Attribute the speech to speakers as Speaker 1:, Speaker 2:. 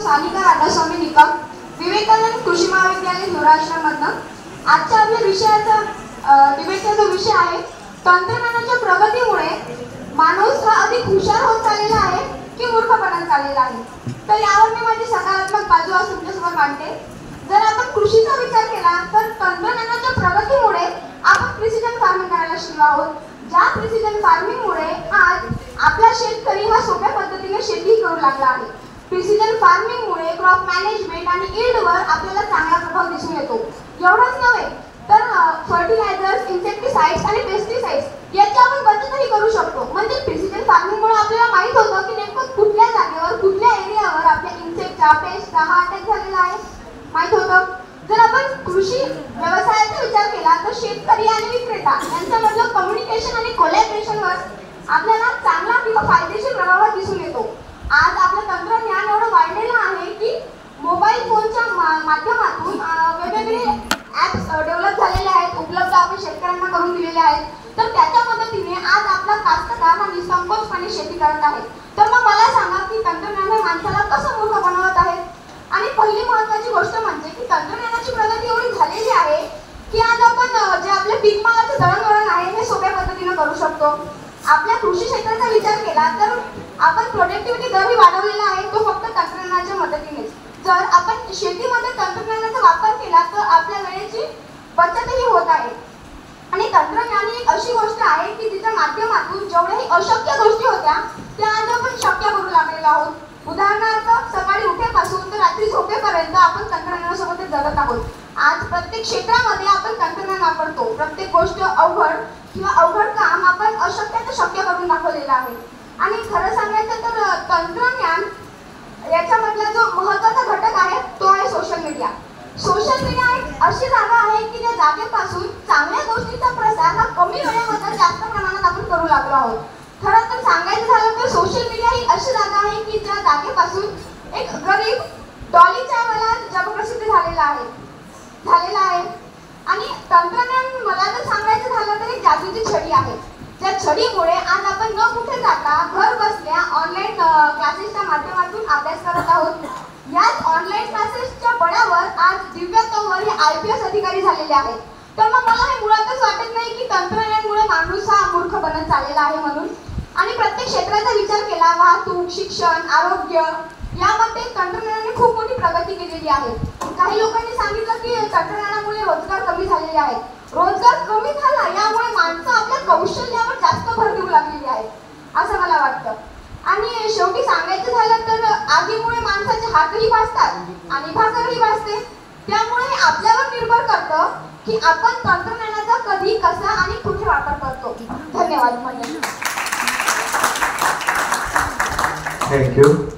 Speaker 1: सानिका राधास्वामी निकम, विवेकानंद कृषी महाविद्यालय नोराश्रममधनं. आजच्या आपल्या विषयाचा डिबेटचा जो विषय आहे, तंत्रज्ञानाच्या प्रगतीमुळे माणूस हा अधिक हुशार होत चाललेला आहे की मूर्ख बनत चाललेला आहे. तर यावर मी माझी सकारात्मक बाजू आज तुमच्यासमोर मांडते. जर आपण कृषीचा विचार केला तर तंत्रज्ञानाच्या प्रगतीमुळे आपण प्रिसिजन फार्मिंग करायला शिकलो आहोत. ज्या प्रिसिजन फार्मिंगमुळे आज आपला शेतकरी हा सोप्या पद्धतीने शेती करू लागला आहे. प्रिसिजन फार्मिंगमुळे क्रॉप मॅनेजमेंट आणि यील्डवर आपल्याला चांगला प्रभाव दिसून येतो. एवढंच नव्हे तर फर्टिलायझर्स, इन्सेक्टिसाइड्स आणि पेस्टिसाइड्स याची आपण बचतही करू शकतो. म्हणजे प्रिसिजन फार्मिंगमुळे आपल्याला माहित होतं की नेमकं कुठल्या जागेवर, कुठल्या एरियावर आपल्या इन्सेक्टचा, पेस्टचा हा अटॅक झालेला आहे माहित होतं. जर आपण कृषी व्यवसायाचा विचार केला तर शेतकरी आणि विक्रेता यांच्यामधलं कम्युनिकेशन आणि कोलॅबरेशनवर आपल्याला चांगला किंवा फायदेशीर प्रभाव दिसून येतो. आज आपलं तंत्रज्ञान एवढं वाढलेलं आहे की मोबाईल फोनच्या माध्यमातून वेगवेगळे ॲप्स डेव्हलप झालेले आहेत, उपलब्ध आपण शेतकऱ्यांना करून दिलेले आहेत. तर त्याच्या मदतीने आज आपला कास्तकार हा निसंकोचपणे शेती करत आहे. तर मग मला सांगा की तंत्रज्ञान हे माणसाला कसं मूर्ख बनवत आहे. आणि पहिली महत्त्वाची गोष्ट म्हणजे की तंत्रज्ञानाची प्रगती एवढी झालेली आहे की आज आपण जे आपले पीक मालाचं दळणवळण आहे हे सोप्या पद्धतीने करू शकतो. आपल्या कृषी क्षेत्राचा विचार केला तर आपण प्रोडक्टिव्हिटी दरही वाढवलेला आहे, तो फक्त तंत्रज्ञानाच्या मदतीने. जर आपण शेतीमध्ये तंत्रज्ञानाचा वापर केला तर आपल्या वेळेची बचतही होत आहे. आणि तंत्रज्ञान ही एक अशी गोष्ट आहे की तिच्या माध्यमातून जेवढ्याही अशक्य गोष्टी होत्या त्या आज आपण शक्य करू लागलेलो आहोत. उदाहरणार्थ सकाळी उठेपासून तर रात्री झोपेपर्यंत आपण तंत्रज्ञानासोबत जगत आहोत. आज प्रत्येक क्षेत्रामध्ये आपण तंत्रज्ञान वापरतो. प्रत्येक गोष्ट अवघड किंवा अवघड काम आपण अशक्याचं शक्य करून दाखवलेलं आहे. आणि खरं सांगायचं तर तंत्रज्ञान याच्यामधला जो महत्त्वाचा घटक आहे तो आहे सोशल मीडिया. सोशल मीडिया एक अशी जागा आहे की त्या जागेपासून चांगल्या गोष्टींचा प्रसार हा कमी वेळेमध्ये जास्त प्रमाणात आपण करू लागलो आहोत. खरं तर सांगायचं झालं तर सोशल मीडिया ही अशी जागा आहे की ज्या जागेपासून एक गरीब डॉलीच्या मला जगप्रसिद्ध झालेला आहे. आणि तंत्रज्ञान मला जर सांगायचं झालं तर एक जादूची छडी आहे. त्या छडीमुळे आज आपण न कुठे जाता घर बसल्या ऑनलाईन क्लासेसच्या माध्यमातून अभ्यास करत आहोत. याच ऑनलाईन क्लासेसच्या बळावर आज दिव्यातवर हे IPS अधिकारी झालेले आहेत. तर मग मला हे मुळातच वाटत नाही की तंत्रज्ञानामुळे माणूस हा मूर्ख बनत चाललेला आहे म्हणून. आणि प्रत्येक क्षेत्राचा विचार केला, वाहतूक, शिक्षण, आरोग्य यामध्ये तंत्रज्ञानाने खूप मोठी प्रगती केलेली आहे. काही लोकांनी सांगितलं की तंत्रज्ञानामुळे रोजगार कमी झालेले आहेत. रोजगार कमी झाला यामुळे माणसं आपल्या कौशल्यावर जास्त भर देऊ लागलेली आहेत असं मला वाटतं. आणि शेवटी सांगायचं झालं तर आगीमुळे माणसाचे हातही भाजतात आणि भाकरही भाजते. त्यामुळे आपल्यावर निर्भर करतं की आपण तंत्रज्ञानाचा कधी, कसा आणि कुठे वापर करतो. धन्यवाद.
Speaker 2: थँक्यू.